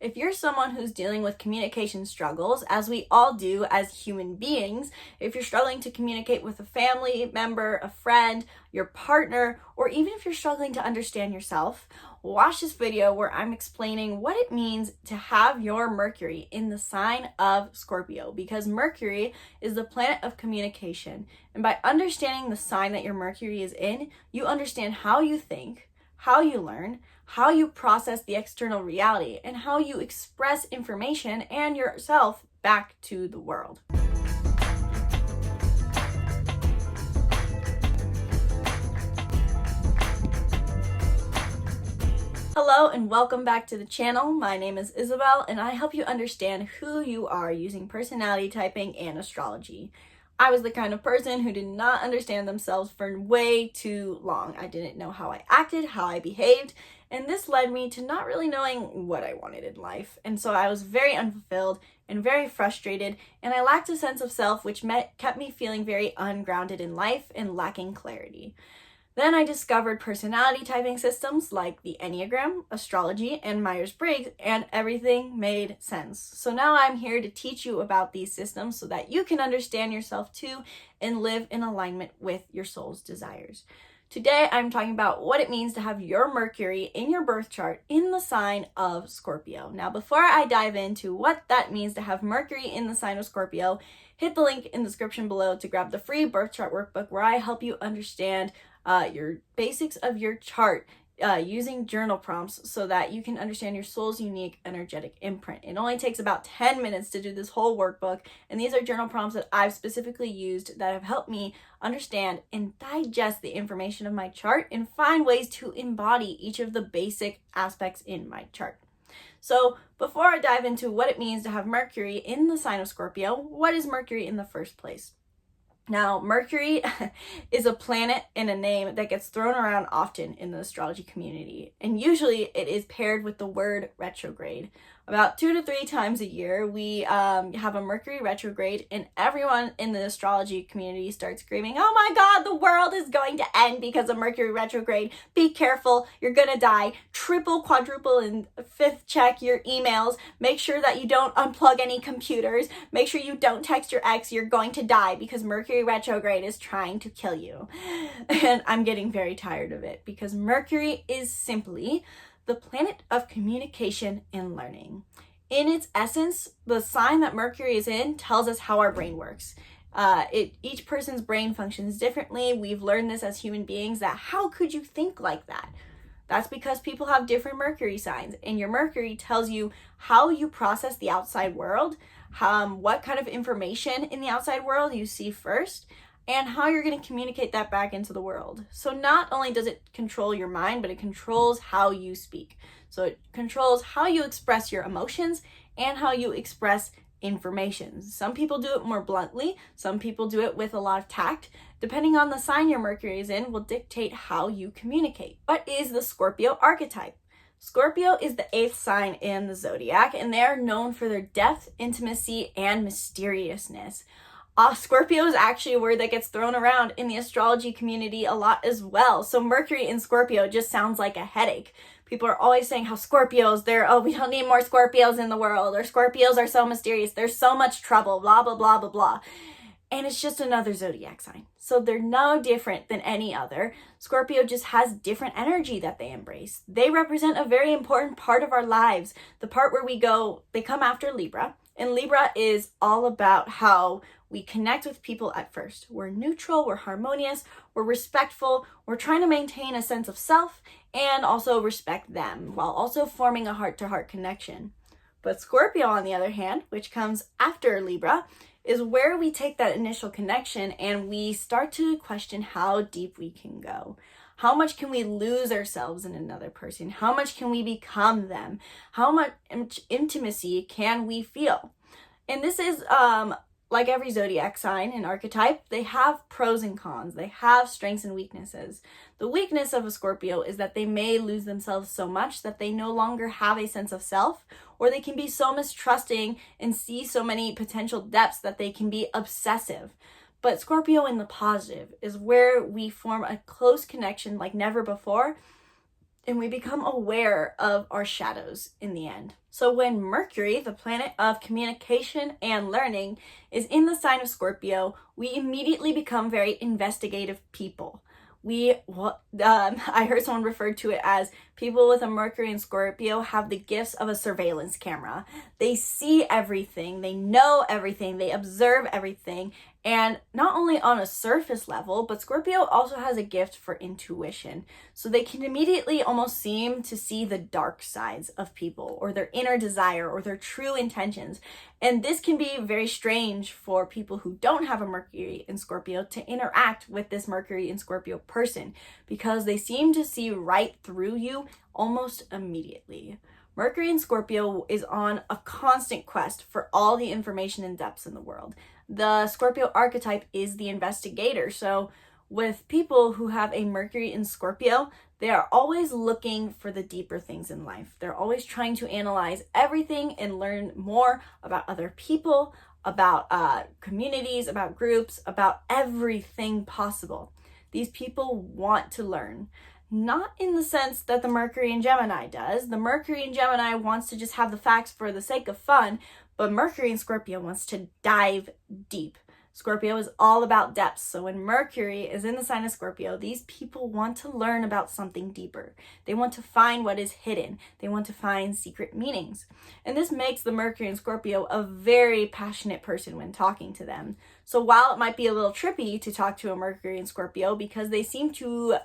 if you're someone who's dealing with communication struggles, as we all do as human beings, if you're struggling to communicate with a family member, a friend, your partner, or even if you're struggling to understand yourself, watch this video where I'm explaining what it means to have your Mercury in the sign of Scorpio, because Mercury is the planet of communication. And by understanding the sign that your Mercury is in, you understand how you think, how you learn, how you process the external reality, and how you express information and yourself back to the world. Hello and welcome back to the channel. My name is Isabelle and I help you understand who you are using personality typing and astrology. I was the kind of person who did not understand themselves for way too long. I didn't know how I acted, how I behaved, and this led me to not really knowing what I wanted in life. And so I was very unfulfilled and very frustrated, and I lacked a sense of self, which kept me feeling very ungrounded in life and lacking clarity. Then I discovered personality typing systems like the Enneagram, astrology, and Myers-Briggs, and everything made sense. So now I'm here to teach you about these systems so that you can understand yourself too and live in alignment with your soul's desires. Today I'm talking about what it means to have your Mercury in your birth chart in the sign of Scorpio. Now before I dive into what that means to have Mercury in the sign of Scorpio, hit the link in the description below to grab the free birth chart workbook where I help you understand your basics of your chart using journal prompts so that you can understand your soul's unique energetic imprint. It only takes about 10 minutes to do this whole workbook, and these are journal prompts that I've specifically used that have helped me understand and digest the information of my chart and find ways to embody each of the basic aspects in my chart. So before I dive into what it means to have Mercury in the sign of Scorpio, what is Mercury in the first place? Now, Mercury is a planet and a name that gets thrown around often in the astrology community, and usually it is paired with the word retrograde. About 2 to 3 times a year, we have a Mercury retrograde, and everyone in the astrology community starts screaming, "Oh my God, the world is going to end because of Mercury retrograde. Be careful, you're gonna die. Triple, quadruple, and fifth check your emails. Make sure that you don't unplug any computers. Make sure you don't text your ex. You're going to die because Mercury retrograde is trying to kill you." And I'm getting very tired of it because Mercury is simply the planet of communication and learning. In its essence, the sign that Mercury is in tells us how our brain works. Each person's brain functions differently. We've learned this as human beings, that how could you think like that? That's because people have different Mercury signs, and your Mercury tells you how you process the outside world, what kind of information in the outside world you see first, and how you're going to communicate that back into the world. So not only does it control your mind, but it controls how you speak. So it controls how you express your emotions and how you express information. Some people do it more bluntly, some people do it with a lot of tact. Depending on the sign your Mercury is in will dictate how you communicate. What is the Scorpio archetype? Scorpio is the 8th sign in the zodiac, and they are known for their depth, intimacy, and mysteriousness. Scorpio is actually a word that gets thrown around in the astrology community a lot as well. So Mercury in Scorpio just sounds like a headache. People are always saying how Scorpios, we don't need more Scorpios in the world, or Scorpios are so mysterious, there's so much trouble, blah, blah, blah, blah, blah. And it's just another zodiac sign. So they're no different than any other. Scorpio just has different energy that they embrace. They represent a very important part of our lives. The part where they come after Libra. And Libra is all about how we connect with people at first. We're neutral, we're harmonious, we're respectful, we're trying to maintain a sense of self and also respect them while also forming a heart-to-heart connection. But Scorpio, on the other hand, which comes after Libra, is where we take that initial connection and we start to question how deep we can go. How much can we lose ourselves in another person? How much can we become them? How much intimacy can we feel? And this is like every zodiac sign and archetype, they have pros and cons. They have strengths and weaknesses. The weakness of a Scorpio is that they may lose themselves so much that they no longer have a sense of self, or they can be so mistrusting and see so many potential depths that they can be obsessive. But Scorpio in the positive is where we form a close connection like never before, and we become aware of our shadows in the end. So when Mercury, the planet of communication and learning, is in the sign of Scorpio, we immediately become very investigative people. I heard someone refer to it as people with a Mercury in Scorpio have the gifts of a surveillance camera. They see everything, they know everything, they observe everything, and not only on a surface level, but Scorpio also has a gift for intuition. So they can immediately almost seem to see the dark sides of people, or their inner desire, or their true intentions. And this can be very strange for people who don't have a Mercury in Scorpio to interact with this Mercury in Scorpio person, because they seem to see right through you almost immediately. Mercury in Scorpio is on a constant quest for all the information and depths in the world. The Scorpio archetype is the investigator. So with people who have a Mercury in Scorpio, they are always looking for the deeper things in life. They're always trying to analyze everything and learn more about other people, about communities, about groups, about everything possible. These people want to learn. Not in the sense that the Mercury in Gemini does. The Mercury in Gemini wants to just have the facts for the sake of fun, but Mercury in Scorpio wants to dive deep. Scorpio is all about depth. So when Mercury is in the sign of Scorpio, these people want to learn about something deeper. They want to find what is hidden. They want to find secret meanings. And this makes the Mercury in Scorpio a very passionate person when talking to them. So while it might be a little trippy to talk to a Mercury in Scorpio because they seem to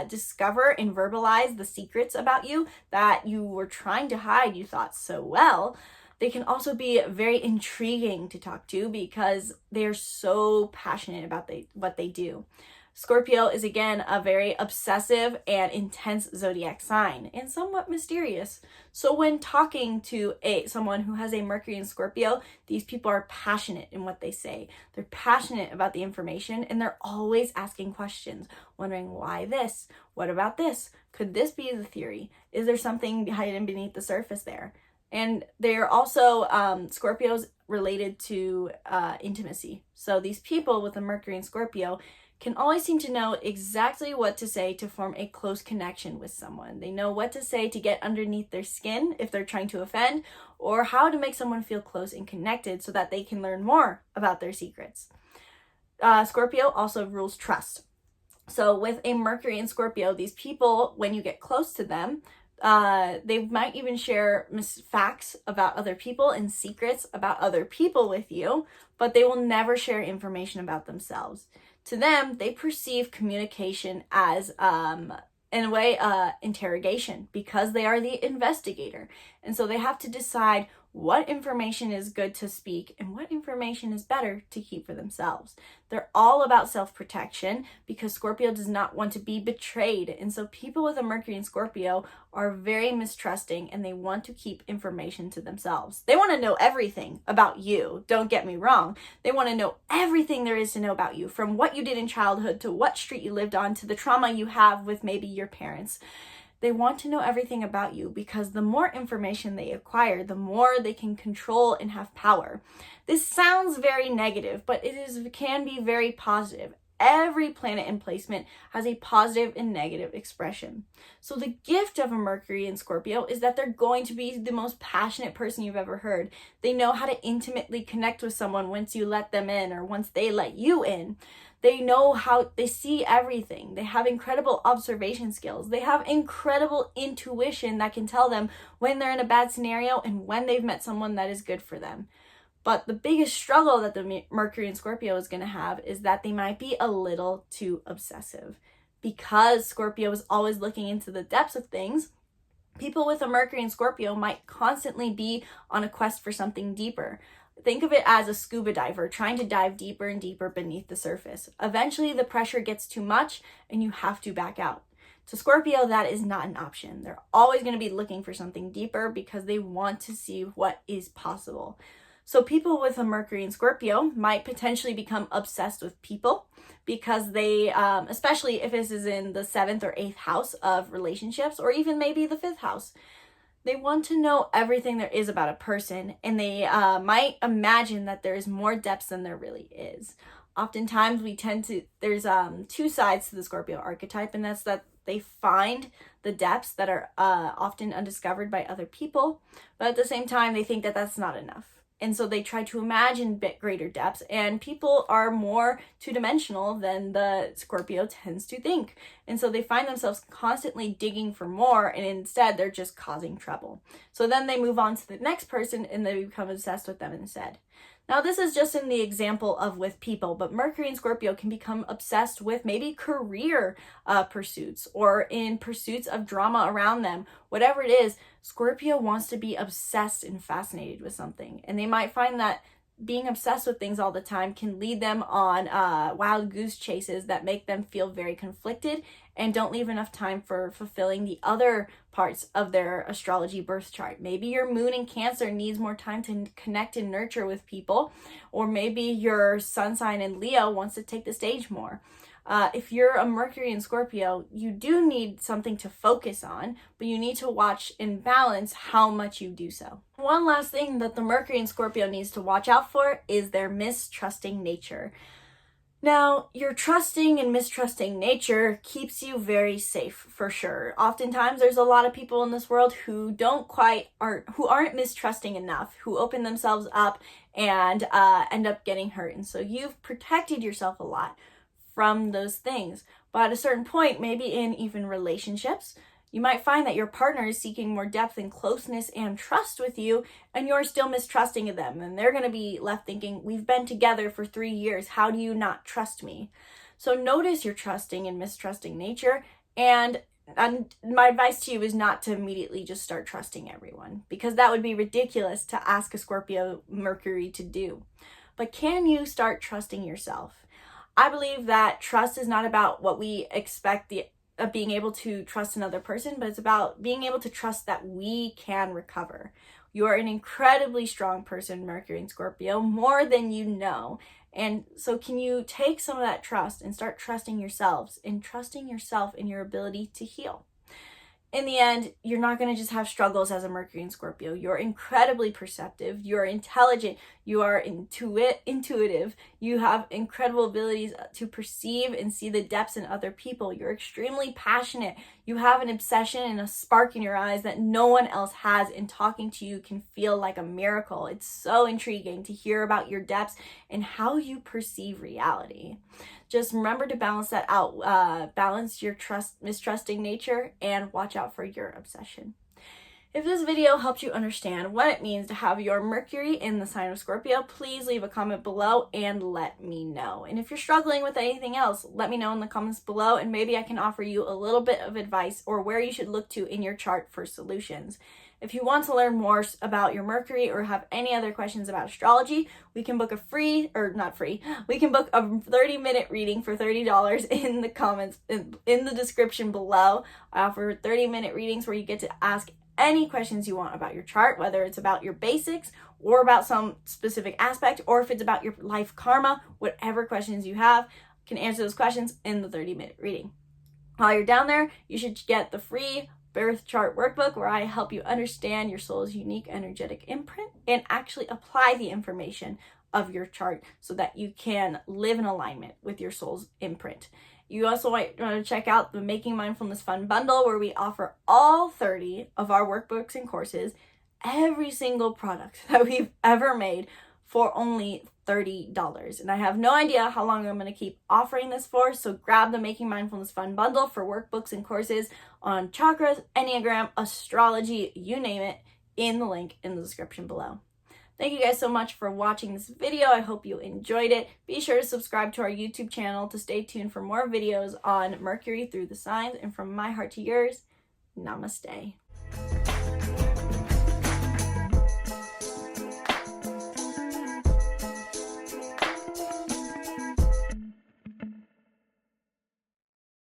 discover and verbalize the secrets about you that you were trying to hide, you thought so well, they can also be very intriguing to talk to because they're so passionate about what they do. Scorpio is again a very obsessive and intense zodiac sign and somewhat mysterious. So when talking to someone who has a Mercury in Scorpio, these people are passionate in what they say. They're passionate about the information and they're always asking questions, wondering why this? What about this? Could this be the theory? Is there something hidden beneath the surface there? And they're also Scorpios related to intimacy. So these people with a Mercury in Scorpio can always seem to know exactly what to say to form a close connection with someone. They know what to say to get underneath their skin if they're trying to offend, or how to make someone feel close and connected so that they can learn more about their secrets. Scorpio also rules trust. So with a Mercury in Scorpio, these people, when you get close to them, they might even share facts about other people and secrets about other people with you, but they will never share information about themselves. To them, they perceive communication as, in a way, interrogation because they are the investigator. And so they have to decide what information is good to speak and what information is better to keep for themselves. They're all about self-protection because Scorpio does not want to be betrayed. And so people with a Mercury in Scorpio are very mistrusting and they want to keep information to themselves. They want to know everything about you. Don't get me wrong. They want to know everything there is to know about you, from what you did in childhood to what street you lived on to the trauma you have with maybe your parents. They want to know everything about you because the more information they acquire, the more they can control and have power. This sounds very negative, but it can be very positive. Every planet in placement has a positive and negative expression. So the gift of a Mercury in Scorpio is that they're going to be the most passionate person you've ever heard. They know how to intimately connect with someone once you let them in or once they let you in. They know how, they see everything. They have incredible observation skills. They have incredible intuition that can tell them when they're in a bad scenario and when they've met someone that is good for them. But the biggest struggle that the Mercury in Scorpio is going to have is that they might be a little too obsessive. Because Scorpio is always looking into the depths of things, people with a Mercury in Scorpio might constantly be on a quest for something deeper. Think of it as a scuba diver trying to dive deeper and deeper beneath the surface. Eventually, the pressure gets too much and you have to back out. To Scorpio, that is not an option. They're always going to be looking for something deeper because they want to see what is possible. So people with a Mercury in Scorpio might potentially become obsessed with people because they, especially if this is in the 7th or 8th house of relationships, or even maybe the 5th house. They want to know everything there is about a person, and they might imagine that there is more depth than there really is. Oftentimes there's two sides to the Scorpio archetype, and that's that They find the depths that are often undiscovered by other people, but at the same time, they think that that's not enough. And so they try to imagine bit greater depths, and people are more two-dimensional than the Scorpio tends to think. And so they find themselves constantly digging for more, and instead they're just causing trouble. So then they move on to the next person and they become obsessed with them instead. Now, this is just in the example of with people, but Mercury and Scorpio can become obsessed with maybe career pursuits or in pursuits of drama around them. Whatever it is, Scorpio wants to be obsessed and fascinated with something. And they might find that being obsessed with things all the time can lead them on wild goose chases that make them feel very conflicted and don't leave enough time for fulfilling the other parts of their astrology birth chart. Maybe your moon in Cancer needs more time to connect and nurture with people, or maybe your sun sign in Leo wants to take the stage more. If you're a Mercury in Scorpio, you do need something to focus on, but you need to watch and balance how much you do so. One last thing that the Mercury in Scorpio needs to watch out for is their mistrusting nature. Now, your trusting and mistrusting nature keeps you very safe, for sure. Oftentimes, there's a lot of people in this world who aren't mistrusting enough, who open themselves up and end up getting hurt. And so you've protected yourself a lot from those things. But at a certain point, maybe in even relationships, you might find that your partner is seeking more depth and closeness and trust with you, and you're still mistrusting of them. And they're going to be left thinking, we've been together for 3 years. How do you not trust me? So notice your trusting and mistrusting nature. And my advice to you is not to immediately just start trusting everyone, because that would be ridiculous to ask a Scorpio Mercury to do. But can you start trusting yourself? I believe that trust is not about what we expect being able to trust another person, but it's about being able to trust that we can recover. You are an incredibly strong person, Mercury and Scorpio, more than you know. And so can you take some of that trust and start trusting yourselves and trusting yourself in your ability to heal? In the end, you're not going to just have struggles as a Mercury and Scorpio. You're incredibly perceptive. You're intelligent. You are intuitive. You have incredible abilities to perceive and see the depths in other people. You're extremely passionate. You have an obsession and a spark in your eyes that no one else has, and talking to you can feel like a miracle. It's so intriguing to hear about your depths and how you perceive reality. Just remember to balance that out. Balance your mistrusting nature and watch out for your obsession. If this video helped you understand what it means to have your Mercury in the sign of Scorpio, please leave a comment below and let me know. And if you're struggling with anything else, let me know in the comments below, and maybe I can offer you a little bit of advice or where you should look to in your chart for solutions. If you want to learn more about your Mercury or have any other questions about astrology, we can book a we can book a 30-minute reading for $30 in the comments, in the description below. I offer 30-minute readings where you get to ask any questions you want about your chart, whether it's about your basics or about some specific aspect, or if it's about your life karma, whatever questions you have, can answer those questions in the 30-minute reading. While you're down there, you should get the free birth chart workbook where I help you understand your soul's unique energetic imprint and actually apply the information of your chart so that you can live in alignment with your soul's imprint. You also might want to check out the Making Mindfulness Fun bundle, where we offer all 30 of our workbooks and courses, every single product that we've ever made, for only $30. And I have no idea how long I'm going to keep offering this for, so grab the Making Mindfulness Fun bundle for workbooks and courses on chakras, Enneagram, astrology, you name it, in the link in the description below. Thank you guys so much for watching this video. I hope you enjoyed it. Be sure to subscribe to our YouTube channel to stay tuned for more videos on Mercury through the signs. And from my heart to yours, namaste.